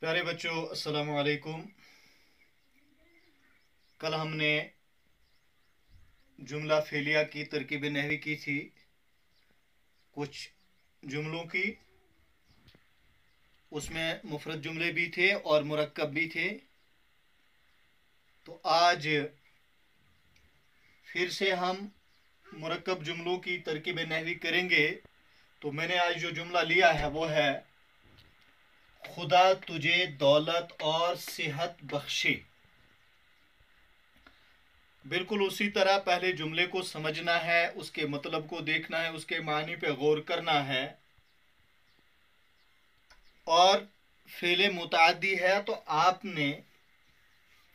प्यारे बच्चों, अस्सलाम वालेकुम। कल हमने जुमला फेलिया की तरकीब नहवी की थी, कुछ जुमलों की। उसमें मुफरद जुमले भी थे और मुरक्कब भी थे। तो आज फिर से हम मुरक्कब जुमलों की तरकीब नहवी करेंगे। तो मैंने आज जो जुमला लिया है वो है, खुदा तुझे दौलत और सेहत बख्शे। बिल्कुल उसी तरह पहले जुमले को समझना है, उसके मतलब को देखना है, उसके मानी पे गौर करना है। और फेले मुताद्दी है तो आपने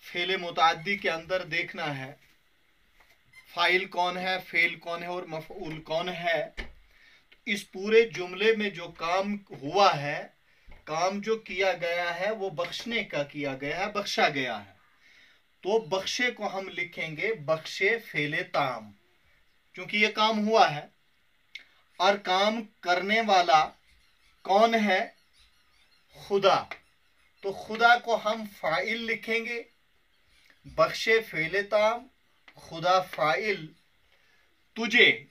फेले मुताद्दी के अंदर देखना है फाइल कौन है, फेल कौन है और मफऊल कौन है। तो इस पूरे जुमले में जो काम हुआ है, काम जो किया गया है वो बख्शने का किया गया है, बख्शा गया है। तो बख्शे को हम लिखेंगे बख्शे फेले ताम, क्योंकि ये काम हुआ है। और काम करने वाला कौन है? खुदा। तो खुदा को हम फाइल लिखेंगे, बख्शे फेले ताम, खुदा फाइल, तुझे।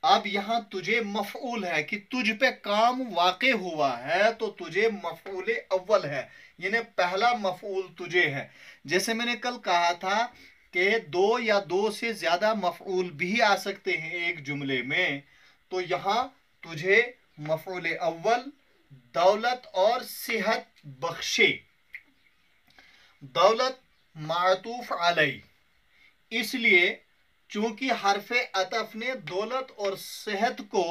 अब यहां तुझे मफऊल है कि तुझ पे काम वाक़े हुआ है, तो तुझे मफऊल अव्वल है, यानी पहला मफऊल तुझे है। जैसे मैंने कल कहा था कि दो या दो से ज्यादा मफऊल भी आ सकते हैं एक जुमले में। तो यहां तुझे मफऊल अव्वल, दौलत और सेहत बख्शे। दौलत मातूफ अलई, इसलिए चूंकि हरफे अतफ ने दौलत और सेहत को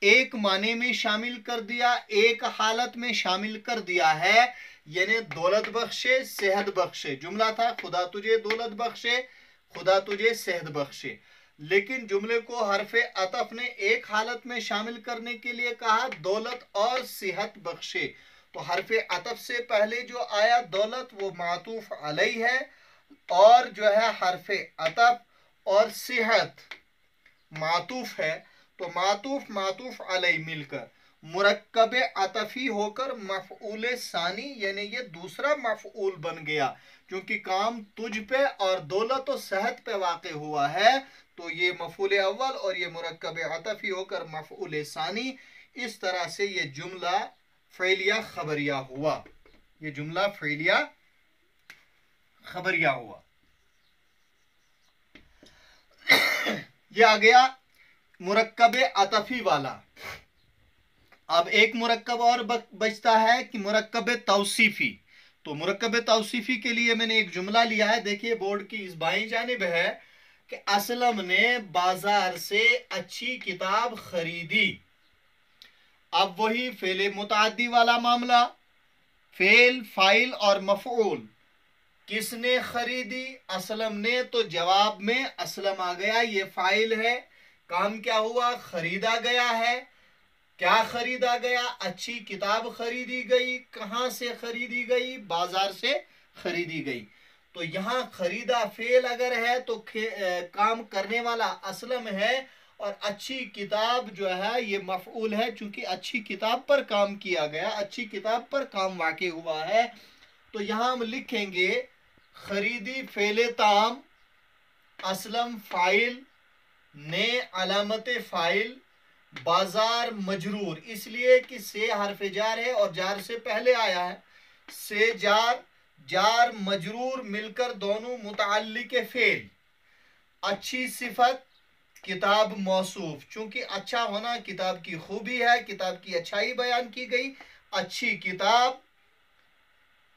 एक माने में शामिल कर दिया, एक हालत में शामिल कर दिया है, यानी दौलत बख्शे सेहत बख्शे। जुमला था खुदा तुझे दौलत बख्शे, खुदा तुझे सेहत बख्शे। लेकिन जुमले को हरफे अतफ ने एक हालत में शामिल करने के लिए कहा दौलत और सेहत बख्शे। तो हरफे अतफ से पहले जो आया दौलत वो मातूफ अलई है, और जो है हरफे अतफ और सेहत मातूफ है। तो मातूफ मातूफ अलई मिलकर मुरक्कब अतफी होकर मफऊल सानी, यानी ये दूसरा मफऊल बन गया। क्योंकि काम तुझ पे और दौलत और सेहत पे वाक़े हुआ है, तो ये मफऊल अव्वल और ये मुरक्कब अतफी होकर मफऊल सानी। इस तरह से ये जुमला फ़ेलिया खबरिया हुआ। ये जुमला फ़ेलिया खबरिया हुआ। ये आ गया मुरक्कब अतफी वाला। अब एक मुरक्कब और बचता है कि मुरक्कब तौसीफी। तो मुरक्कब तौसीफी के लिए मैंने एक जुमला लिया है, देखिए बोर्ड की इस बाईं जानिब है कि असलम ने बाजार से अच्छी किताब खरीदी। अब वही फेले मुताद्दी वाला मामला, फेल फाइल और मफऊल। किसने खरीदी? असलम ने। तो जवाब में असलम आ गया, ये फाइल है। काम क्या हुआ? खरीदा गया है। क्या खरीदा गया? अच्छी किताब खरीदी गई। कहां से खरीदी गई? बाजार से खरीदी गई। तो यहां खरीदा फेल अगर है तो काम करने वाला असलम है, और अच्छी किताब जो है ये मफऊल है, चूंकि अच्छी किताब पर काम किया गया, अच्छी किताब पर काम वाक़े हुआ है। तो यहां हम लिखेंगे खरीदी फेले ताम, असलम फाइल, ने अलामत फाइल, बाजार मजरूर, इसलिए कि से हरफ जार है और जार से पहले आया है। से जार, जार मजरूर मिलकर दोनों मुतअल्लिक फेल। अच्छी सिफत, किताब मौसूफ, चूंकि अच्छा होना किताब की खूबी है, किताब की अच्छाई बयान की गई। अच्छी किताब,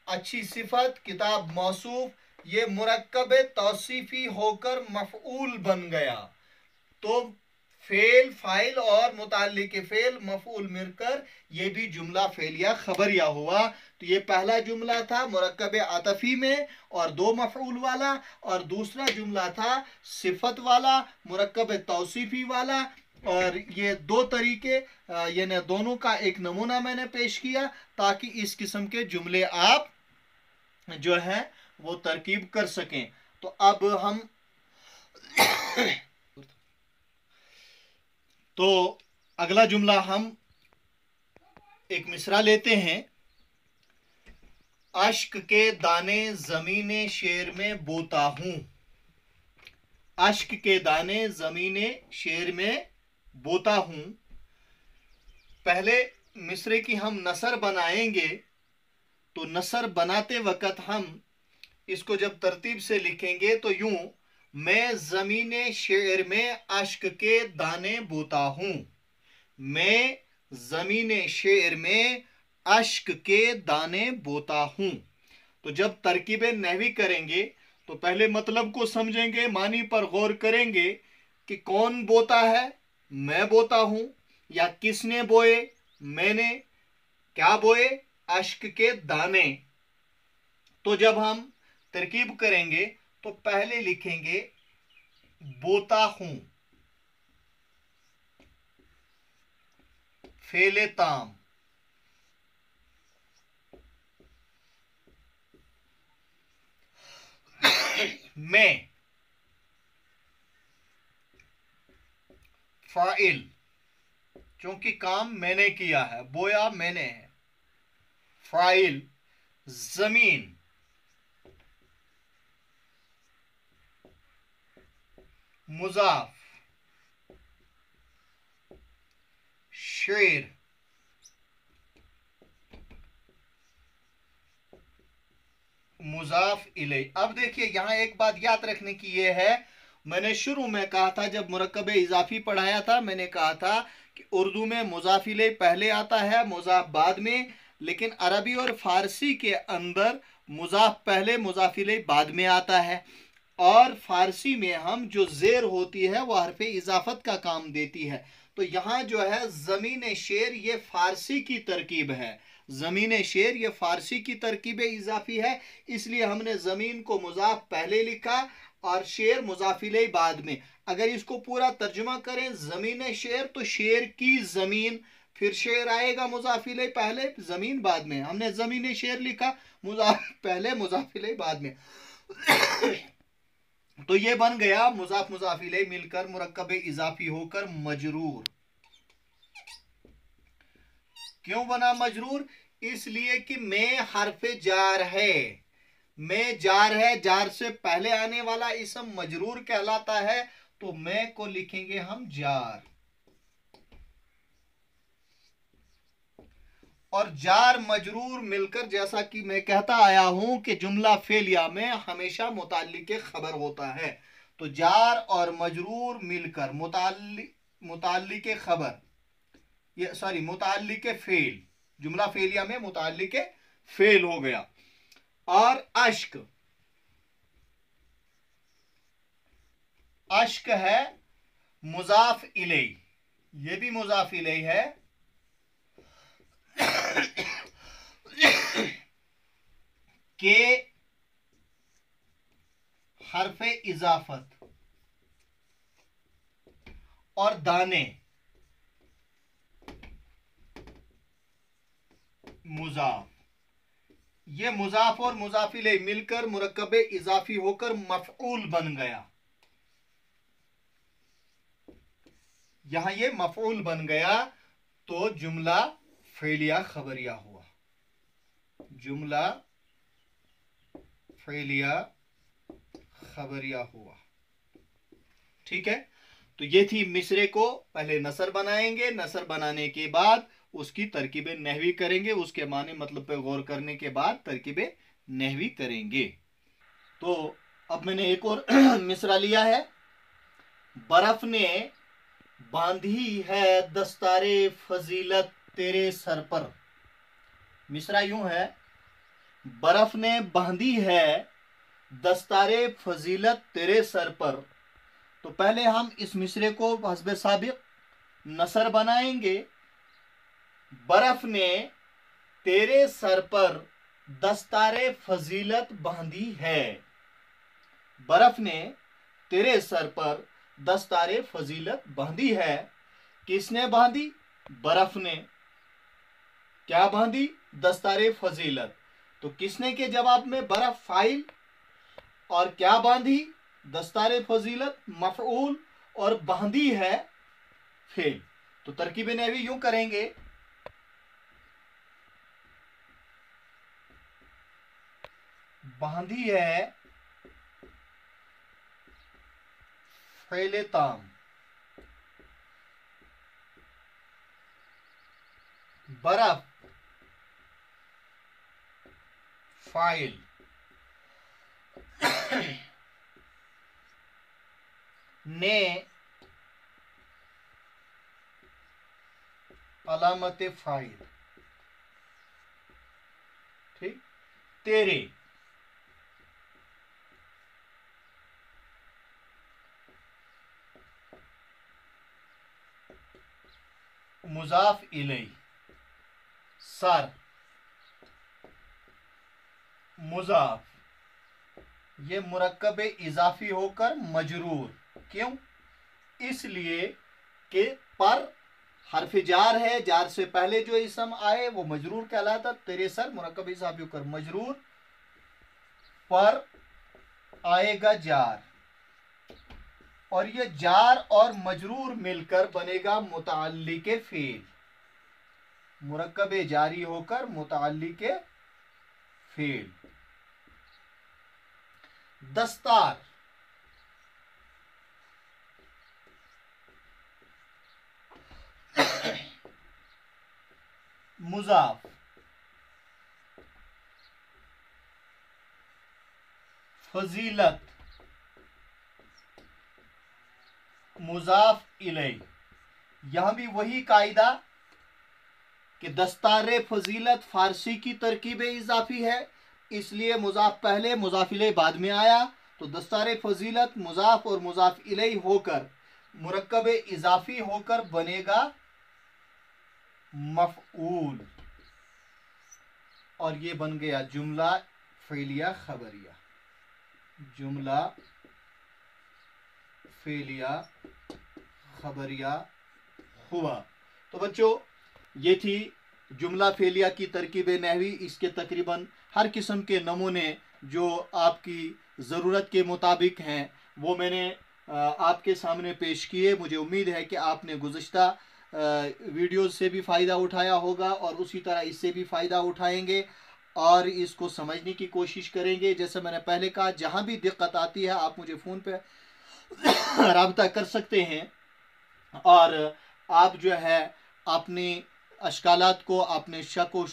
अच्छी सिफत, किताब मौसूफ, ये मुरक्कब तौसीफी होकर मफऊल बन गया। तो फेल फाइल और मुताल्लिक फेल मफऊल मिलकर ये भी जुमला फेलिया खबरिया हुआ। तो ये पहला जुमला था मुरक्कब आतफी में और दो मफऊल वाला, और दूसरा जुमला था सिफत वाला, मुरक्कब तौसीफी वाला। और ये दो तरीके, यानी दोनों का एक नमूना मैंने पेश किया, ताकि इस किस्म के जुमले आप जो है वो तरकीब कर सकें। तो अब हम तो अगला जुमला हम एक मिसरा लेते हैं। अश्क के दाने जमीने शेर में बोता हूं। अश्क के दाने जमीने शेर में बोता हूं। पहले मिसरे की हम नसर बनाएंगे, तो नसर बनाते वक्त हम इसको जब तरतीब से लिखेंगे तो यूं, मैं जमीने शेर में अश्क के दाने बोता हूं। मैं जमीने शेर में अश्क के दाने बोता हूं। तो जब तरकीब नहवी करेंगे तो पहले मतलब को समझेंगे, मानी पर गौर करेंगे कि कौन बोता है, मैं बोता हूं, या किसने बोए, मैंने। क्या बोए? अश्क के दाने। तो जब हम तरकीब करेंगे तो पहले लिखेंगे बोता हूं, फेले ताम। मैं, फाइल, क्योंकि काम मैंने किया है, बोया मैंने है। फाइल, जमीन, मुजाफ, शेर, मुजाफ इले। अब देखिए यहां एक बात याद रखने की यह है, मैंने शुरू में कहा था जब मुरक्कब इजाफी पढ़ाया था, मैंने कहा था कि उर्दू में मुजाफ इले पहले आता है, मुजाफ बाद में, लेकिन अरबी और फारसी के अंदर मुजाफ पहले मुजाफ इले बाद में आता है। और फारसी में हम जो जेर होती है वह हरफ इजाफत का काम देती है। तो यहां जो है जमीन शेर, ये फारसी की तरकीब है। जमीन शेर ये फारसी की तरकीब इजाफी है, इसलिए हमने जमीन को मुजाफ पहले लिखा और शेर मुजाफिले बाद में। अगर इसको पूरा तर्जुमा करें, जमीन शेर तो शेर की जमीन, फिर शेर आएगा मुजाफिले पहले, जमीन बाद में। हमने जमीन शेर लिखा, मुजाफ पहले मुजाफिले बाद में। तो ये बन गया मुजाफ मुजाफिले मिलकर मुरक्कब इजाफी होकर मजरूर। क्यों बना मजरूर? इसलिए कि मैं हरफे जार है, मैं जार है, जार से पहले आने वाला इसम मजरूर कहलाता है। तो मैं को लिखेंगे हम जार, और जार मजरूर मिलकर, जैसा कि मैं कहता आया हूं कि जुमला फेलिया में हमेशा मुताल्लिक खबर होता है। तो जार और मजरूर मिलकर मुताल्लिक खबर, ये सॉरी मुताल्लिक फेल, जुमला फेलिया में मुताल्लिक फेल हो गया। और अश्क, अश्क है मुजाफ इलै, ये भी मुजाफ इलै है। के हरफे इजाफत और दाने मुजाफ, ये मुजाफ और मुजाफिले मिलकर मुरक्कब इजाफी होकर मफऊल बन गया। यहां ये मफऊल बन गया, तो जुमला फेलिया खबरिया हुआ, जुमला फेलिया खबरिया हुआ। ठीक है, तो ये थी मिसरे को पहले नसर बनाएंगे, नसर बनाने के बाद उसकी तरकीबें नहवी करेंगे, उसके माने मतलब पे गौर करने के बाद तरकीबें नहवी करेंगे। तो अब मैंने एक और मिसरा लिया है। बर्फ ने बांधी है दस्तारे फजीलत तेरे सर पर। मिसरा यूं है, बर्फ ने बांधी है दस्तारे फजीलत तेरे सर पर। तो पहले हम इस मिसरे को हस्बे साबिक नसर बनाएंगे। बर्फ ने तेरे सर पर दस्तारे फजीलत बांधी है। बर्फ ने तेरे सर पर दस्तारे फजीलत बांधी है। किसने बांधी? बर्फ ने। क्या बांधी? दस्तारे फजीलत। तो किसने के जवाब में बर्फ फाइल, और क्या बांधी? दस्तारे फजीलत मफऊल, और बांधी है फेल। तो तरकीब नहवी यूं करेंगे, बांधी है फैले ताम, बर्फ फाइल, ने अलामत फाइल, ठीक, तेरे, मुजाफ इलैह, सर, मुजाफ, ये मुरक्कब इजाफी होकर मजरूर, क्यों? इसलिए कि पर हर्फ जार है, जार से पहले जो इसम आए वो मजरूर कहलाता। तेरे सर मुरक्कब इजाफी होकर मजरूर, पर आएगा जार, और ये जार और मजरूर मिलकर बनेगा मुतअल्लिक़ फ़ील, मुरक्कब जारी होकर मुतअल्लिक़ फ़ील। दस्तार, मुजाफ, फजीलत, मुजाफ इलैह। यहां भी वही कायदा कि दस्तार फजीलत फारसी की तरकीब इजाफी है, इसलिए मुजाफ पहले मुजाफ इलैह बाद में आया। तो दस्तार फजीलत मुजाफ और मुजाफ इलैह होकर मुरक्कब इजाफी होकर बनेगा मफऊल, और ये बन गया जुमला फेलिया खबरिया, जुमला फेलिया खबरिया हुआ। तो बच्चों ये थी जुमला फेलिया की तरकीब नहवी। इसके तकरीबन हर किस्म के नमूने जो आपकी ज़रूरत के मुताबिक हैं वो मैंने आपके सामने पेश किए। मुझे उम्मीद है कि आपने गुज़श्ता वीडियोज़ से भी फ़ायदा उठाया होगा और उसी तरह इससे भी फ़ायदा उठाएंगे और इसको समझने की कोशिश करेंगे। जैसे मैंने पहले कहा, जहाँ भी दिक्कत आती है आप मुझे फ़ोन पे राब्ता कर सकते हैं और आप जो है अपनी अश्कालात को, अपने शक व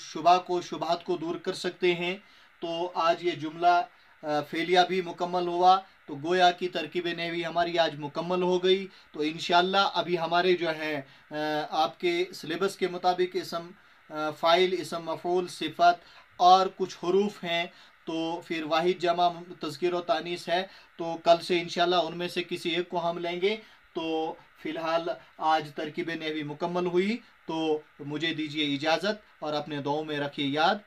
शुबहात को दूर कर सकते हैं। तो आज ये जुमला फेलिया भी मुकम्मल हुआ, तो गोया की तरकीब नहवी हमारी आज मुकम्मल हो गई। तो इंशाअल्लाह अभी हमारे जो है आपके सिलेबस के मुताबिक इसम फ़ाइल, इसम मफ़ऊल, सिफ़त और कुछ हरूफ हैं, तो फिर वाहिद, जमा, तज़कीर और तानीस है। तो कल से इंशाअल्लाह उनमें से किसी एक को हम लेंगे। तो फ़िलहाल आज तरकीब नहवी मुकम्मल हुई, तो मुझे दीजिए इजाज़त और अपने दुआओं में रखिए याद।